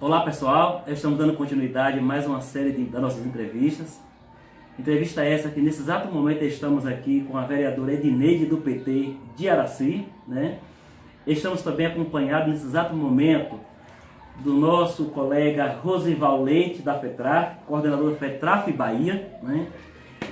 Olá pessoal, estamos dando continuidade a mais uma série das nossas entrevistas. Entrevista essa que nesse exato momento estamos aqui com a vereadora Edneide do PT de Araci, né? Estamos também acompanhados nesse exato momento do nosso colega Rosival Leite da FETRAF, coordenador da FETRAF Bahia, né?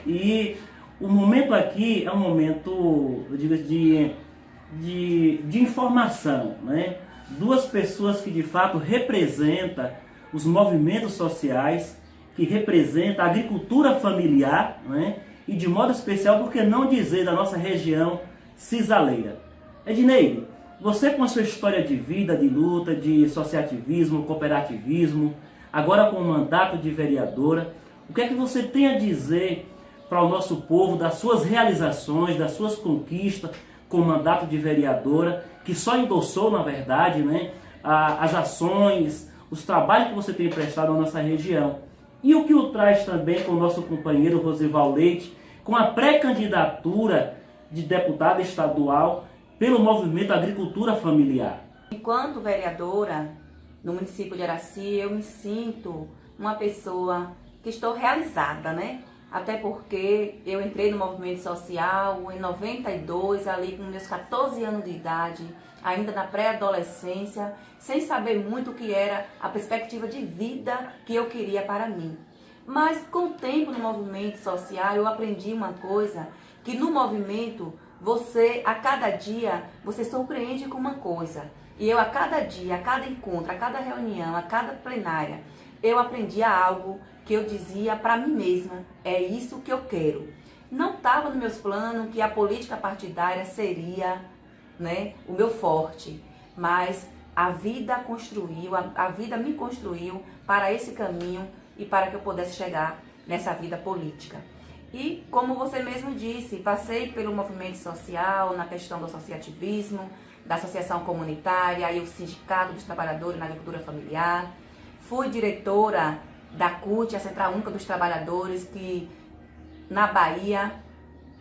E o momento aqui é um momento, eu digo, de informação, né? Duas pessoas que de fato representam os movimentos sociais, que representam a agricultura familiar, né? E de modo especial, por que não dizer, da nossa região cisaleira. Edneide, você com a sua história de vida, de luta, de associativismo, cooperativismo, agora com o mandato de vereadora, o que é que você tem a dizer para o nosso povo das suas realizações, das suas conquistas com o mandato de vereadora, que só endossou, na verdade, né, as ações, os trabalhos que você tem prestado na nossa região. E o que o traz também com o nosso companheiro Rosival Leite, com a pré-candidatura de deputada estadual pelo movimento Agricultura Familiar. Enquanto vereadora no município de Araci, eu me sinto uma pessoa que estou realizada, né? Até porque eu entrei no movimento social em 92, ali com meus 14 anos de idade, ainda na pré-adolescência, sem saber muito o que era a perspectiva de vida que eu queria para mim. Mas com o tempo no movimento social, eu aprendi uma coisa, que no movimento, você, a cada dia, você surpreende com uma coisa. E eu, a cada dia, a cada encontro, a cada reunião, a cada plenária, eu aprendia algo que eu dizia para mim mesma, é isso que eu quero. Não estava nos meus planos que a política partidária seria, né, o meu forte, mas a vida construiu, a vida me construiu para esse caminho e para que eu pudesse chegar nessa vida política. E como você mesmo disse, passei pelo movimento social, na questão do associativismo, da associação comunitária e o Sindicato dos Trabalhadores na Agricultura Familiar. Fui diretora da CUT, a Central Única dos Trabalhadores, que na Bahia,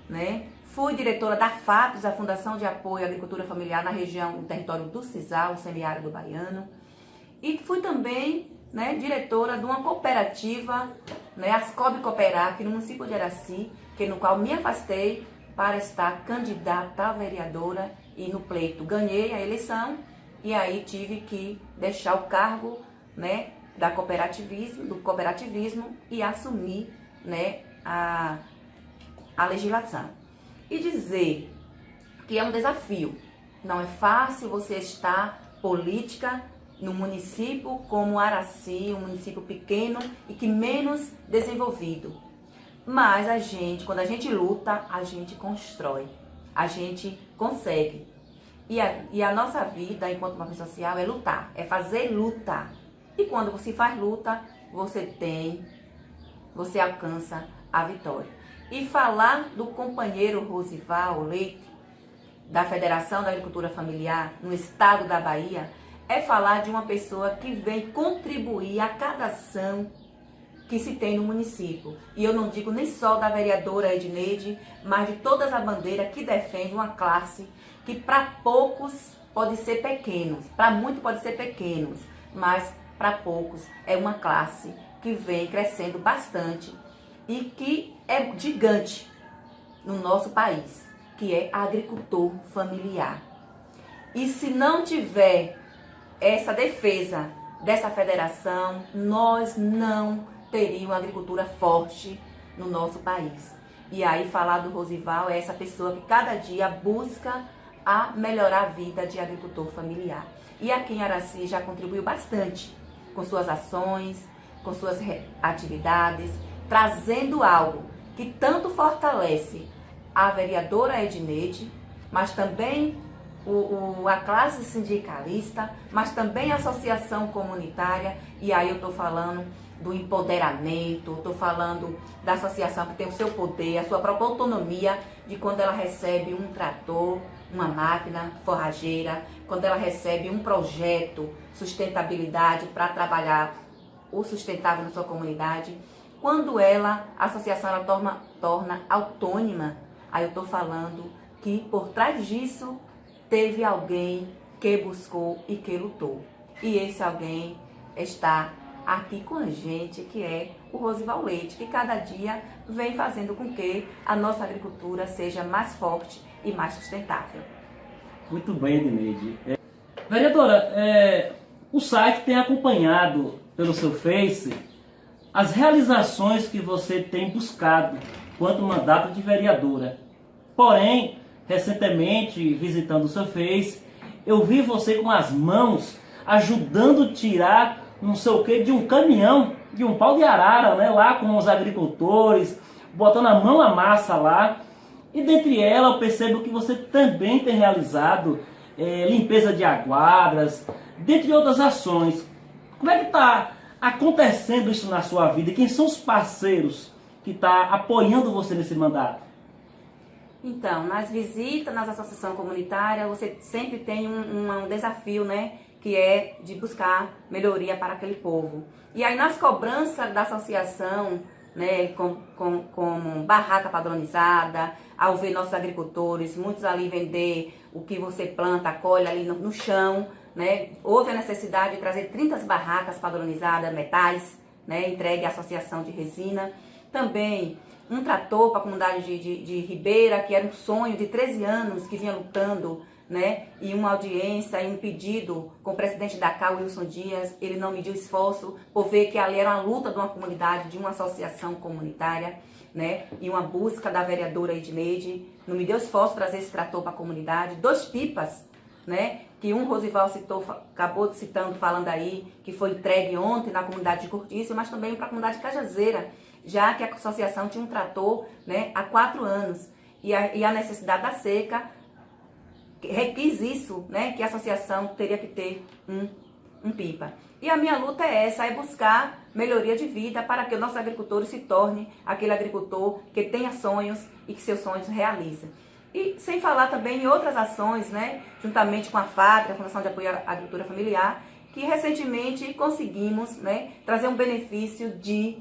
né? Fui diretora da FAPES, a Fundação de Apoio à Agricultura Familiar na região, no território do Cisal, o semiárido baiano. E fui também, né, diretora de uma cooperativa, né, Ascob Cooperar, aqui no município de Araci, no qual me afastei para estar candidata a vereadora e no pleito ganhei a eleição e aí tive que deixar o cargo, né, do cooperativismo e assumir, né, a legislação. E dizer que é um desafio, não é fácil você estar política no município como Araci, um município pequeno e que menos desenvolvido. Mas a gente, quando a gente luta, a gente constrói, a gente consegue. E a nossa vida enquanto movimento social é lutar, é fazer luta. E quando você faz luta, você alcança a vitória. E falar do companheiro Rosival Leite, da Federação da Agricultura Familiar, no estado da Bahia, é falar de uma pessoa que vem contribuir a cada ação que se tem no município. E eu não digo nem só da vereadora Edneide, mas de todas as bandeiras que defendem uma classe que para poucos pode ser pequenos, para muitos pode ser pequenos, mas para poucos é uma classe que vem crescendo bastante e que é gigante no nosso país, que é agricultor familiar. E se não tiver essa defesa dessa federação, nós não teríamos agricultura forte no nosso país. E aí falar do Rosival é essa pessoa que cada dia busca a melhorar a vida de agricultor familiar. E aqui em Araci já contribuiu bastante com suas ações, com suas atividades, trazendo algo que tanto fortalece a vereadora Edneide, mas também a classe sindicalista, mas também a associação comunitária. E aí eu estou falando do empoderamento, estou falando da associação que tem o seu poder, a sua própria autonomia, de quando ela recebe um trator, uma máquina forrageira, quando ela recebe um projeto, sustentabilidade para trabalhar o sustentável na sua comunidade, quando a associação ela torna autônoma, aí eu estou falando que por trás disso teve alguém que buscou e que lutou. E esse alguém está aqui com a gente, que é o Rosival Leite, que cada dia vem fazendo com que a nossa agricultura seja mais forte e mais sustentável. Muito bem, Edneide. Vereadora, o site tem acompanhado pelo seu Face as realizações que você tem buscado quanto mandato de vereadora. Porém, recentemente, visitando o seu Face, eu vi você com as mãos ajudando a tirar não sei o que de um caminhão, de um pau de arara, né, lá com os agricultores, botando a mão à massa lá. E dentre elas eu percebo que você também tem realizado limpeza de aguadas, dentre outras ações. Como é que está acontecendo isso na sua vida? E quem são os parceiros que estão apoiando você nesse mandato? Então, nas visitas, nas associações comunitárias, você sempre tem um desafio, né? Que é de buscar melhoria para aquele povo. E aí nas cobranças da associação, né, com barraca padronizada, ao ver nossos agricultores, muitos ali vender o que você planta, colhe ali no chão, né, houve a necessidade de trazer 30 barracas padronizadas, metais, né, entregue à associação de resina. Também um trator para a comunidade de Ribeira, que era um sonho de 13 anos, que vinha lutando, né, e uma audiência e um pedido com o presidente da CAU, Wilson Dias. Ele não mediu esforço por ver que ali era uma luta de uma comunidade, de uma associação comunitária, né, e uma busca da vereadora Edneide. Não me deu esforço trazer esse trator para a comunidade. 2 pipas, né, que um Rosival citou, acabou citando, falando aí, que foi entregue ontem na comunidade de Cortiço, mas também para a comunidade de Cajazeira, já que a associação tinha um trator, né, há 4 anos. E a necessidade da seca requis isso, né, que a associação teria que ter um pipa. E a minha luta é essa, é buscar melhoria de vida para que o nosso agricultor se torne aquele agricultor que tenha sonhos e que seus sonhos realize. E sem falar também em outras ações, né, juntamente com a FATRA, a Fundação de Apoio à Agricultura Familiar, que recentemente conseguimos, né, trazer um benefício de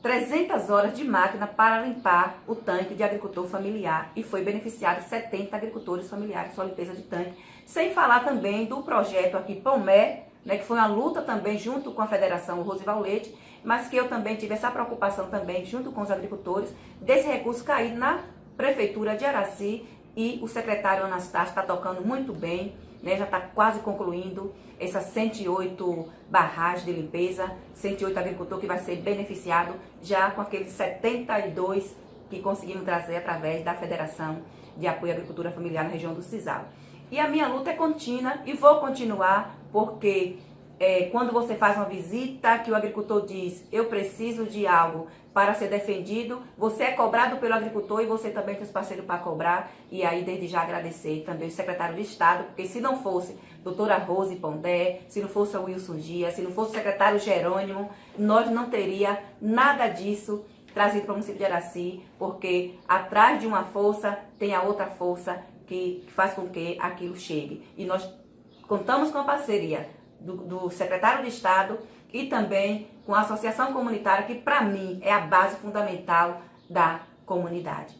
300 horas de máquina para limpar o tanque de agricultor familiar, e foi beneficiado 70 agricultores familiares com a limpeza de tanque. Sem falar também do projeto aqui Palmé, né, que foi uma luta também junto com a Federação Rosival Leite, mas que eu também tive essa preocupação também junto com os agricultores, desse recurso cair na Prefeitura de Araci, e o secretário Anastácio está tocando muito bem, né, já está quase concluindo essas 108 barragens de limpeza, 108 agricultores que vai ser beneficiado já com aqueles 72 que conseguimos trazer através da Federação de Apoio à Agricultura Familiar na região do Cisal. E a minha luta é contínua e vou continuar, porque quando você faz uma visita que o agricultor diz, eu preciso de algo para ser defendido, você é cobrado pelo agricultor e você também tem os parceiros para cobrar. E aí, desde já, agradecer também o secretário de Estado, porque se não fosse doutora Rose Pondé, se não fosse o Wilson Dias, se não fosse o secretário Jerônimo, nós não teria nada disso trazido para o município de Araci, porque atrás de uma força tem a outra força que faz com que aquilo chegue. E nós contamos com a parceria do secretário de Estado e também com a associação comunitária, que para mim é a base fundamental da comunidade.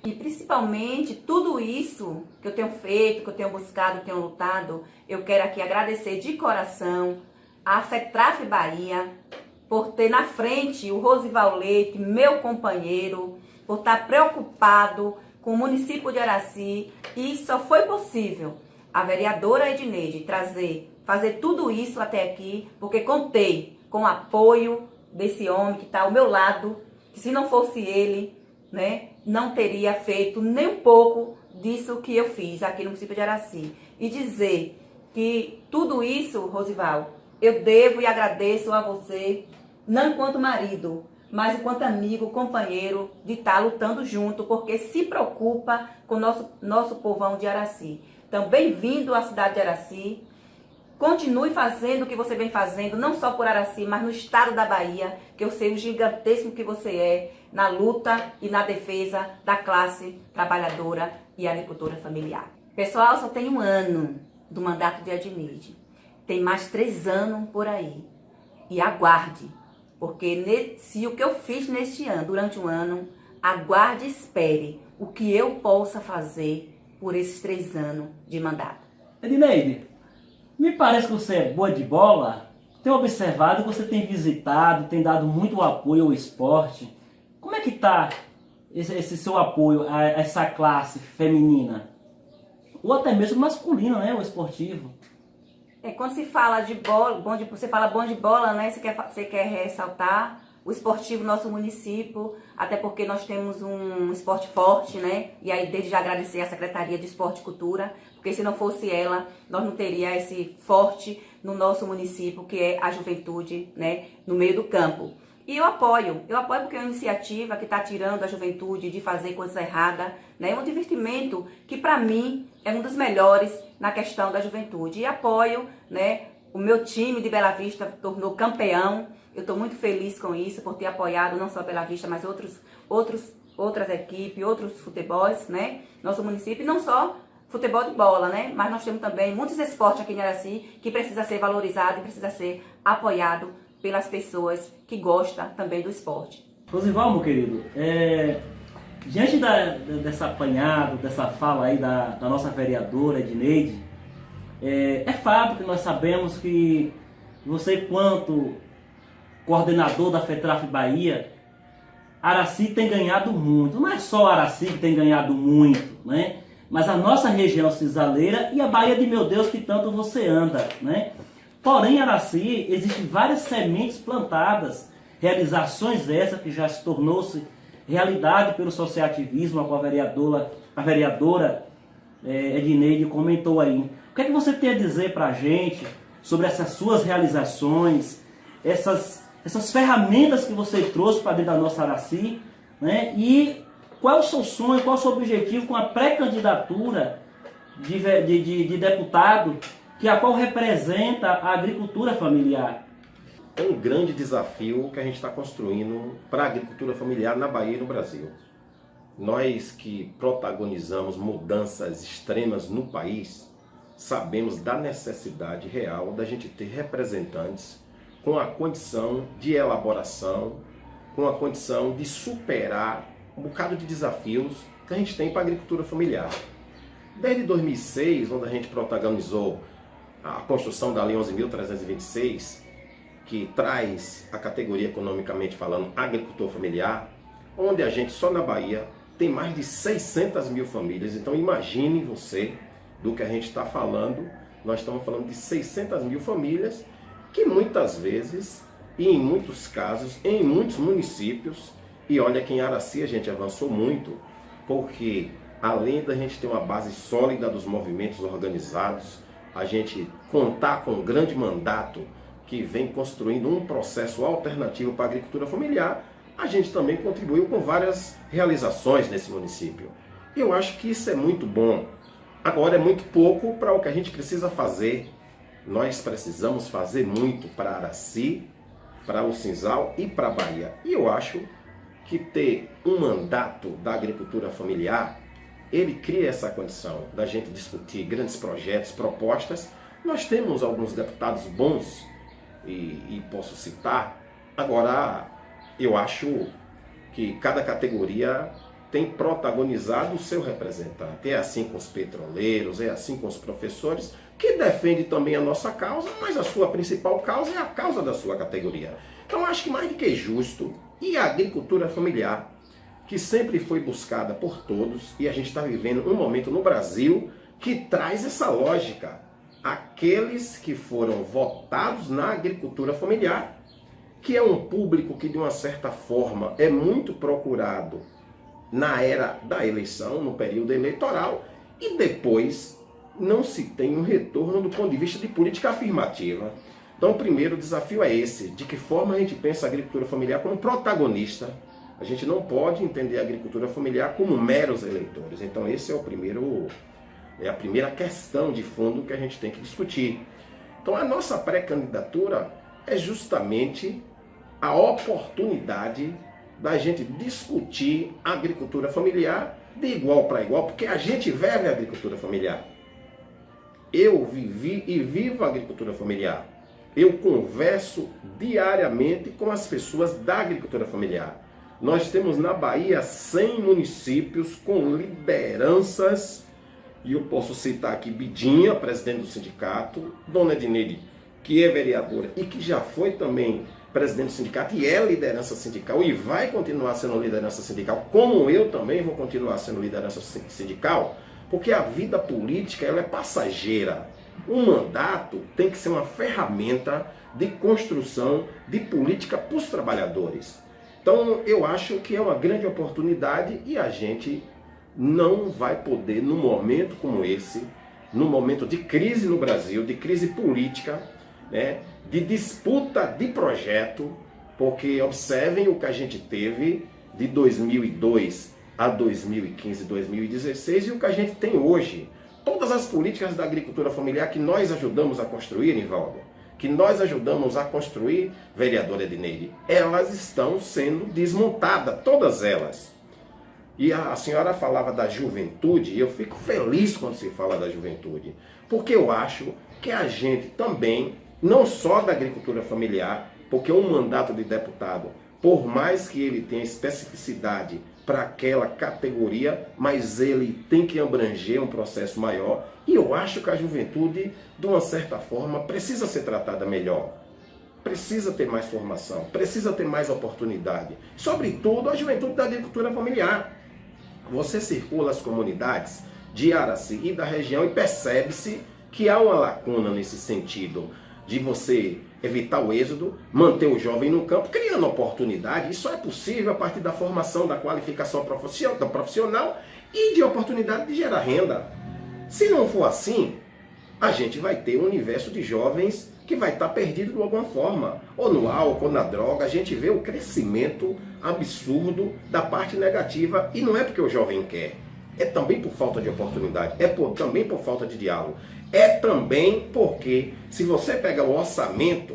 E principalmente tudo isso que eu tenho feito, que eu tenho buscado, que eu tenho lutado, eu quero aqui agradecer de coração a FETRAF Bahia por ter na frente o Rosival Leite, meu companheiro, por estar preocupado com o município de Araci, e só foi possível a vereadora Edneide fazer tudo isso até aqui, porque contei com o apoio desse homem que está ao meu lado, que se não fosse ele, né, não teria feito nem um pouco disso que eu fiz aqui no município de Araci. E dizer que tudo isso, Rosival, eu devo e agradeço a você, não enquanto marido, mas enquanto amigo, companheiro, de estar lutando junto, porque se preocupa com o nosso povão de Araci. Então, bem-vindo à cidade de Araci. Continue fazendo o que você vem fazendo, não só por Araci, mas no estado da Bahia, que eu sei o gigantesco que você é na luta e na defesa da classe trabalhadora e agricultora familiar. Pessoal, só tem 1 ano do mandato de Edneide. Tem mais 3 anos por aí. E aguarde, porque se o que eu fiz neste ano, durante 1 ano, aguarde e espere o que eu possa fazer por esses 3 anos de mandato. Edneide, me parece que você é boa de bola, tenho observado que você tem visitado, tem dado muito apoio ao esporte. Como é que está esse seu apoio a essa classe feminina? Ou até mesmo masculina, né? O esportivo. Quando se fala de bola, você fala bom de bola, né? Você quer ressaltar o esportivo do nosso município, até porque nós temos um esporte forte, né? E aí, desde já agradecer à Secretaria de Esporte e Cultura, porque se não fosse ela, nós não teríamos esse forte no nosso município, que é a juventude, né? No meio do campo. E eu apoio porque é uma iniciativa que está tirando a juventude de fazer coisa errada, né? É um divertimento que, para mim, é um dos melhores na questão da juventude. E apoio, né? O meu time de Bela Vista tornou campeão. Eu estou muito feliz com isso, por ter apoiado não só Bela Vista, mas outras equipes, outros futebols, né? Nosso município, e não só futebol de bola, né? Mas nós temos também muitos esportes aqui em Araci que precisa ser valorizado e precisa ser apoiado pelas pessoas que gostam também do esporte. Rosival, meu querido, diante dessa apanhado, dessa fala aí da nossa vereadora Edneide, é fato que nós sabemos que você, quanto coordenador da FETRAF Bahia, Araci tem ganhado muito. Não é só Araci que tem ganhado muito, né? Mas a nossa região cisaleira e a Bahia de meu Deus que tanto você anda, né? Porém, em Araci existem várias sementes plantadas, realizações essas que já se tornou-se realidade pelo associativismo, a qual a vereadora Edneide comentou aí. O que é que você tem a dizer para a gente sobre essas suas realizações, essas ferramentas que você trouxe para dentro da nossa Araci, né? E qual é o seu sonho, qual é o seu objetivo com a pré-candidatura de deputado, a qual representa a agricultura familiar? É um grande desafio que a gente está construindo para a agricultura familiar na Bahia e no Brasil. Nós que protagonizamos mudanças extremas no país, sabemos da necessidade real da gente ter representantes com a condição de elaboração, com a condição de superar um bocado de desafios que a gente tem para a agricultura familiar. Desde 2006, onde a gente protagonizou a construção da Lei 11.326, que traz a categoria economicamente falando agricultor familiar, onde a gente só na Bahia tem mais de 600 mil famílias. Então imagine você do que a gente está falando. Nós estamos falando de 600 mil famílias que muitas vezes, e em muitos casos, em muitos municípios, e olha que em Araci a gente avançou muito, porque além da gente ter uma base sólida dos movimentos organizados, a gente contar com um grande mandato que vem construindo um processo alternativo para a agricultura familiar, a gente também contribuiu com várias realizações nesse município. Eu acho que isso é muito bom. Agora é muito pouco para o que a gente precisa fazer. Nós precisamos fazer muito para Araci, para o Cinzal e para a Bahia. E eu acho que ter um mandato da agricultura familiar, ele cria essa condição da gente discutir grandes projetos, propostas. Nós temos alguns deputados bons e posso citar. Agora, eu acho que cada categoria tem protagonizado o seu representante. É assim com os petroleiros, é assim com os professores, que defende também a nossa causa, mas a sua principal causa é a causa da sua categoria. Então, acho que mais do que justo, e a agricultura familiar, que sempre foi buscada por todos, e a gente está vivendo um momento no Brasil que traz essa lógica. Aqueles que foram votados na agricultura familiar, que é um público que de uma certa forma é muito procurado na era da eleição, no período eleitoral, e depois não se tem um retorno do ponto de vista de política afirmativa. Então, o primeiro desafio é esse, de que forma a gente pensa a agricultura familiar como protagonista. A gente não pode entender a agricultura familiar como meros eleitores. Então, esse é a primeira questão de fundo que a gente tem que discutir. Então, a nossa pré-candidatura é justamente a oportunidade da gente discutir a agricultura familiar de igual para igual, porque a gente vive a agricultura familiar. Eu vivi e vivo a agricultura familiar. Eu converso diariamente com as pessoas da agricultura familiar. Nós temos na Bahia 100 municípios com lideranças, e eu posso citar aqui Bidinha, presidente do sindicato, Dona Edneide, que é vereadora e que já foi também presidente do sindicato e é liderança sindical e vai continuar sendo liderança sindical, como eu também vou continuar sendo liderança sindical, porque a vida política ela é passageira. Um mandato tem que ser uma ferramenta de construção de política para os trabalhadores. Então eu acho que é uma grande oportunidade e a gente não vai poder, num momento como esse, num momento de crise no Brasil, de crise política, né, de disputa de projeto, porque observem o que a gente teve de 2002 a 2015, 2016 e o que a gente tem hoje. Todas as políticas da agricultura familiar que nós ajudamos a construir, Nivaldo, que nós ajudamos a construir, vereadora Edneide, elas estão sendo desmontadas, todas elas. E a senhora falava da juventude, e eu fico feliz quando se fala da juventude, porque eu acho que a gente também, não só da agricultura familiar, porque um mandato de deputado, por mais que ele tenha especificidade para aquela categoria, mas ele tem que abranger um processo maior, e eu acho que a juventude, de uma certa forma, precisa ser tratada melhor. Precisa ter mais formação, precisa ter mais oportunidade. Sobretudo a juventude da agricultura familiar. Você circula as comunidades de Araci e da região e percebe-se que há uma lacuna nesse sentido de você evitar o êxodo, manter o jovem no campo, criando oportunidade. Isso é possível a partir da formação, da qualificação profissional e de oportunidade de gerar renda. Se não for assim, a gente vai ter um universo de jovens que vai estar perdido de alguma forma, ou no álcool, ou na droga. A gente vê o crescimento absurdo da parte negativa, e não é porque o jovem quer, é também por falta de oportunidade, também por falta de diálogo, é também porque, se você pegar o orçamento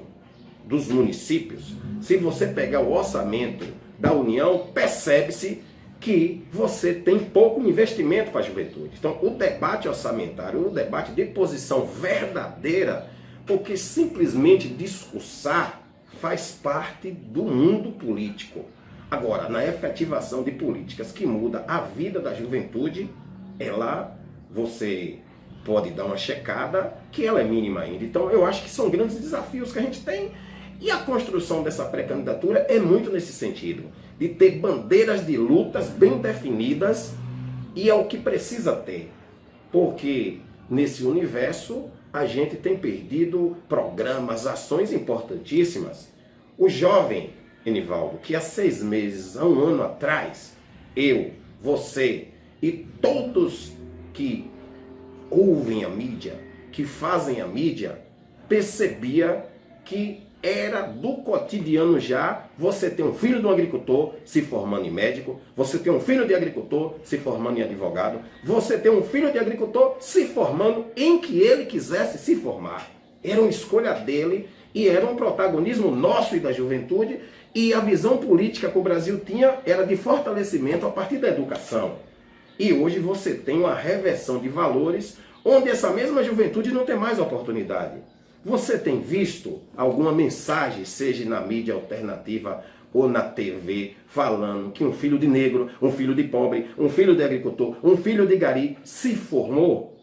dos municípios, se você pegar o orçamento da União, percebe-se que você tem pouco investimento para a juventude. Então, o debate orçamentário, o debate de posição verdadeira, porque simplesmente discursar faz parte do mundo político. Agora, na efetivação de políticas que mudam a vida da juventude, você pode dar uma checada que ela é mínima ainda. Então, eu acho que são grandes desafios que a gente tem. E a construção dessa pré-candidatura é muito nesse sentido, de ter bandeiras de lutas bem definidas, e é o que precisa ter. Porque nesse universo a gente tem perdido programas, ações importantíssimas. O jovem, Enivaldo, que há 6 meses, há 1 ano atrás, eu, você e todos que ouvem a mídia, que fazem a mídia, percebia que era do cotidiano já você ter um filho de um agricultor se formando em médico, você ter um filho de agricultor se formando em advogado, você ter um filho de agricultor se formando em que ele quisesse se formar. Era uma escolha dele e era um protagonismo nosso e da juventude, e a visão política que o Brasil tinha era de fortalecimento a partir da educação. E hoje você tem uma reversão de valores onde essa mesma juventude não tem mais oportunidade. Você tem visto alguma mensagem, seja na mídia alternativa ou na TV, falando que um filho de negro, um filho de pobre, um filho de agricultor, um filho de gari se formou?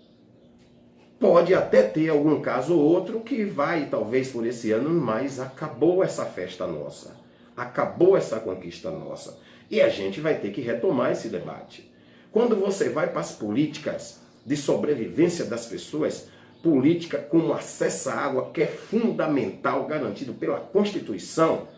Pode até ter algum caso ou outro que vai, talvez por esse ano, mas acabou essa festa nossa. Acabou essa conquista nossa. E a gente vai ter que retomar esse debate. Quando você vai para as políticas de sobrevivência das pessoas, política como acesso à água, que é fundamental, garantido pela Constituição,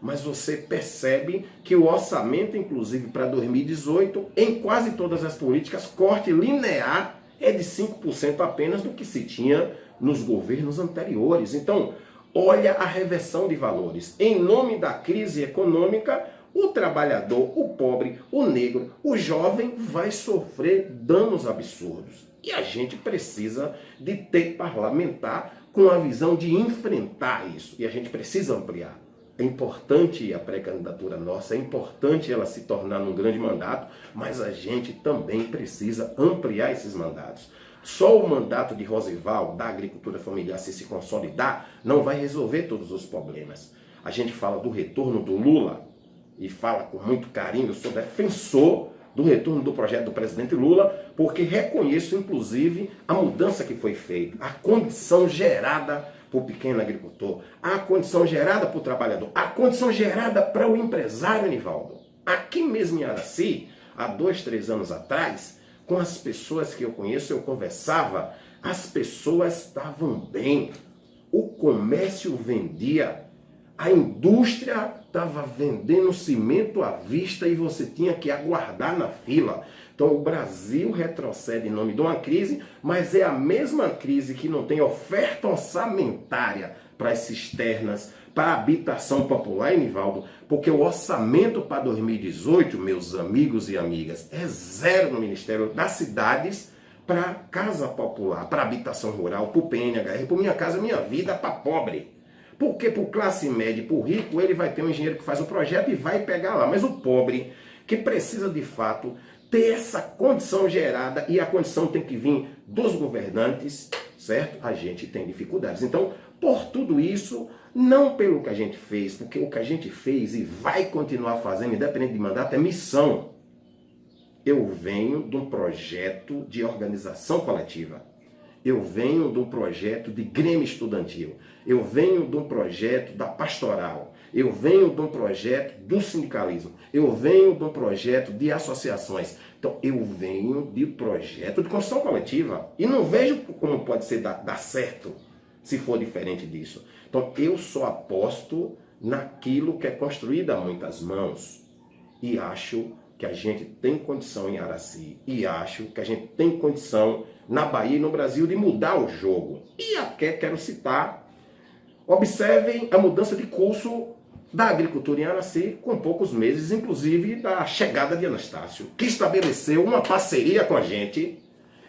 mas você percebe que o orçamento, inclusive para 2018, em quase todas as políticas, corte linear é de 5% apenas do que se tinha nos governos anteriores. Então, olha a reversão de valores. Em nome da crise econômica, o trabalhador, o pobre, o negro, o jovem vai sofrer danos absurdos. E a gente precisa de ter parlamentar com a visão de enfrentar isso. E a gente precisa ampliar. É importante a pré-candidatura nossa, é importante ela se tornar um grande mandato, mas a gente também precisa ampliar esses mandatos. Só o mandato de Rosival, da agricultura familiar, se consolidar, não vai resolver todos os problemas. A gente fala do retorno do Lula, e fala com muito carinho, eu sou defensor do retorno do projeto do presidente Lula, porque reconheço, inclusive, a mudança que foi feita, a condição gerada para o pequeno agricultor, a condição gerada para o trabalhador, a condição gerada para o empresário, Nivaldo. Aqui mesmo em Araci, há 2, 3 anos atrás, com as pessoas que eu conheço, eu conversava, as pessoas estavam bem, o comércio vendia, a indústria estava vendendo cimento à vista e você tinha que aguardar na fila. Então o Brasil retrocede em nome de uma crise, mas é a mesma crise que não tem oferta orçamentária para as cisternas, para a habitação popular, hein, Nivaldo? Porque o orçamento para 2018, meus amigos e amigas, é zero no Ministério das Cidades para casa popular, para habitação rural, para o PNHR, para Minha Casa Minha Vida, para pobre. Porque para classe média e para o rico, ele vai ter um engenheiro que faz o projeto e vai pegar lá. Mas o pobre, que precisa de fato ter essa condição gerada, e a condição tem que vir dos governantes, certo? A gente tem dificuldades. Então, por tudo isso, não pelo que a gente fez, porque o que a gente fez e vai continuar fazendo, independente de mandato, é missão. Eu venho de um projeto de organização coletiva. Eu venho de um projeto de grêmio estudantil. Eu venho de um projeto da pastoral. Eu venho de um projeto do sindicalismo. Eu venho de um projeto de associações. Então, eu venho de um projeto de construção coletiva. E não vejo como pode ser dar certo se for diferente disso. Então, eu só aposto naquilo que é construído a muitas mãos. E acho que a gente tem condição em Araci. E acho que a gente tem condição na Bahia e no Brasil de mudar o jogo. E até quero citar, observem a mudança de curso da agricultura em Araci com poucos meses, inclusive da chegada de Anastácio, que estabeleceu uma parceria com a gente.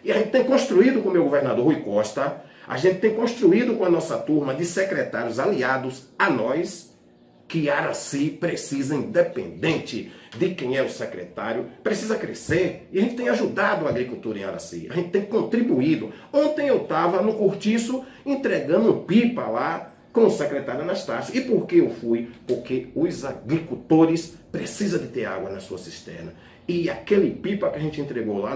E a gente tem construído com o meu governador Rui Costa, a gente tem construído com a nossa turma de secretários aliados a nós, que Araci precisa, independente de quem é o secretário, precisa crescer. E a gente tem ajudado a agricultura em Araci. A gente tem contribuído. Ontem eu estava no cortiço entregando um pipa lá com o secretário Anastácio. E por que eu fui? Porque os agricultores precisam de ter água na sua cisterna. E aquele pipa que a gente entregou lá,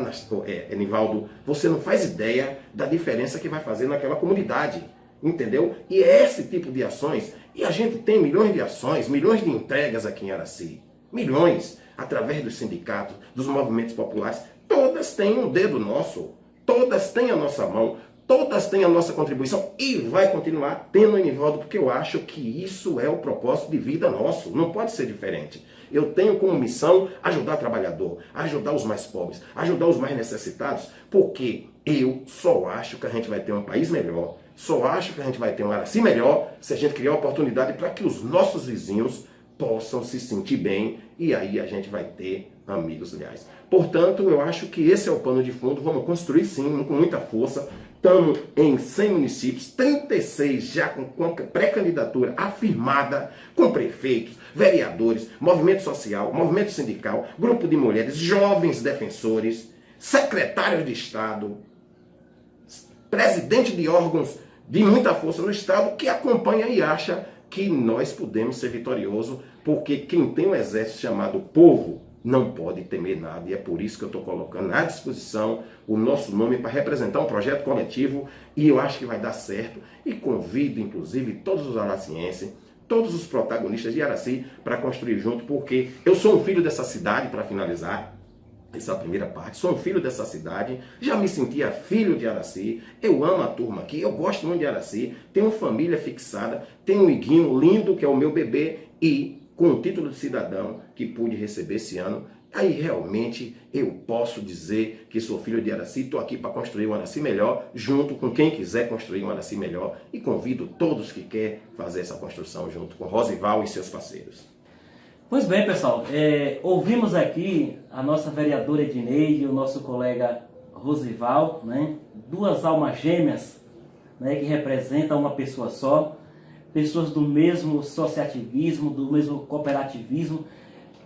Nivaldo, você não faz ideia da diferença que vai fazer naquela comunidade. Entendeu? E é esse tipo de ações. E a gente tem milhões de ações, milhões de entregas aqui em Araci. Milhões, através dos sindicatos, dos movimentos populares. Todas têm um dedo nosso. Todas têm a nossa mão. Todas têm a nossa contribuição. E vai continuar tendo, Nivaldo, porque eu acho que isso é o propósito de vida nosso. Não pode ser diferente. Eu tenho como missão ajudar o trabalhador, ajudar os mais pobres, ajudar os mais necessitados, porque eu só acho que a gente vai ter um país melhor. Só acho que a gente vai ter um Araci melhor se a gente criar oportunidade para que os nossos vizinhos possam se sentir bem, e aí a gente vai ter amigos leais. Portanto, eu acho que esse é o pano de fundo. Vamos construir sim, com muita força. Estamos em 100 municípios, 36 já com pré-candidatura afirmada, com prefeitos, vereadores, movimento social, movimento sindical, grupo de mulheres, jovens defensores, secretários de Estado, presidente de órgãos de muita força no Estado, que acompanha e acha que nós podemos ser vitoriosos, porque quem tem um exército chamado povo não pode temer nada. E é por isso que eu estou colocando à disposição o nosso nome para representar um projeto coletivo, e eu acho que vai dar certo. E convido, inclusive, todos os aracienses, todos os protagonistas de Araci para construir junto, porque eu sou um filho dessa cidade, para finalizar essa primeira parte, sou um filho dessa cidade, já me sentia filho de Araci, eu amo a turma aqui, eu gosto muito de Araci, tenho família fixada, tenho um iguinho lindo que é o meu bebê, e com o título de cidadão que pude receber esse ano, aí realmente eu posso dizer que sou filho de Araci, estou aqui para construir um Araci melhor, junto com quem quiser construir um Araci melhor, e convido todos que querem fazer essa construção junto com Rosival e seus parceiros. Pois bem, pessoal, ouvimos aqui a nossa vereadora Edneide e o nosso colega Rosival, né? Duas almas gêmeas, né, que representam uma pessoa só, pessoas do mesmo associativismo, do mesmo cooperativismo,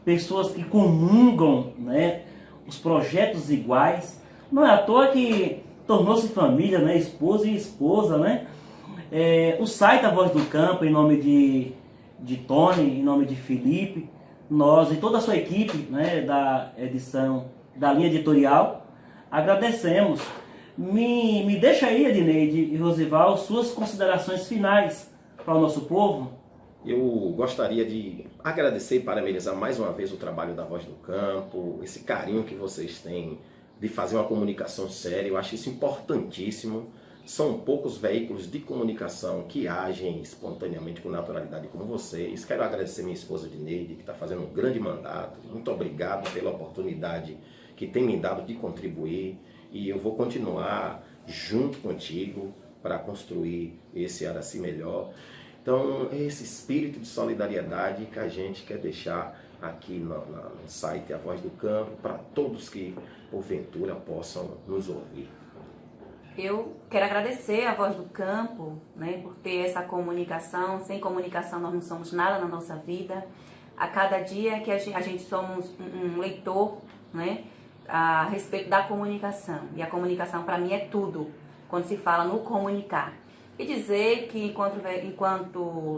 pessoas que comungam, né, os projetos iguais. Não é à toa que tornou-se família, né, esposo e esposa, né? O site A Voz do Campo, em nome de Tony, em nome de Felipe, nós e toda a sua equipe, né, da edição da linha editorial, agradecemos Me deixa aí, Edneide e Rosival, suas considerações finais para o nosso povo. Eu gostaria de agradecer e parabenizar mais uma vez o trabalho da Voz do Campo, esse carinho que vocês têm de fazer uma comunicação séria. Eu acho isso importantíssimo. São poucos veículos de comunicação que agem espontaneamente com naturalidade como vocês. Quero agradecer minha esposa Edneide, que está fazendo um grande mandato. Muito obrigado pela oportunidade que tem me dado de contribuir. E eu vou continuar junto contigo para construir esse Araci melhor. Então, é esse espírito de solidariedade que a gente quer deixar aqui no site A Voz do Campo, para todos que, porventura, possam nos ouvir. Eu quero agradecer a Voz do Campo, né, por ter essa comunicação. Sem comunicação nós não somos nada na nossa vida. A cada dia que a gente somos um leitor, né, a respeito da comunicação. E a comunicação para mim é tudo, quando se fala no comunicar. E dizer que enquanto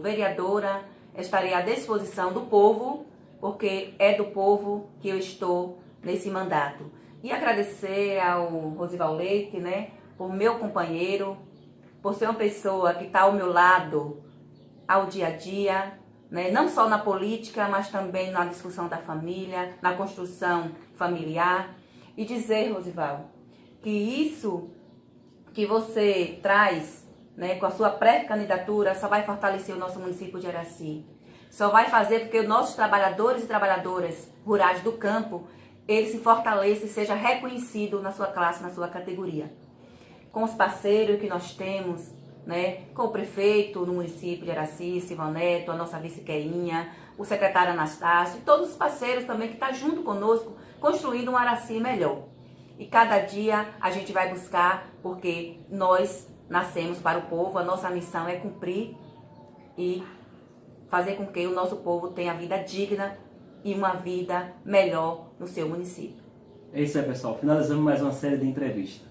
vereadora estarei à disposição do povo, porque é do povo que eu estou nesse mandato. E agradecer ao Rosival Leite, né, por meu companheiro, por ser uma pessoa que está ao meu lado ao dia a dia, né, não só na política, mas também na discussão da família, na construção familiar. E dizer, Rosival, que isso que você traz, né, com a sua pré-candidatura, só vai fortalecer o nosso município de Araci. Só vai fazer com que os nossos trabalhadores e trabalhadoras rurais do campo, eles se fortaleçam e seja reconhecido na sua classe, na sua categoria. Com os parceiros que nós temos, né, com o prefeito no município de Araci, Silvão Neto, a nossa vice Queinha, o secretário Anastácio, e todos os parceiros também que estão junto conosco, construindo um Araci melhor. E cada dia a gente vai buscar, porque nós nascemos para o povo, a nossa missão é cumprir e fazer com que o nosso povo tenha vida digna e uma vida melhor no seu município. É isso aí, pessoal. Finalizamos mais uma série de entrevistas.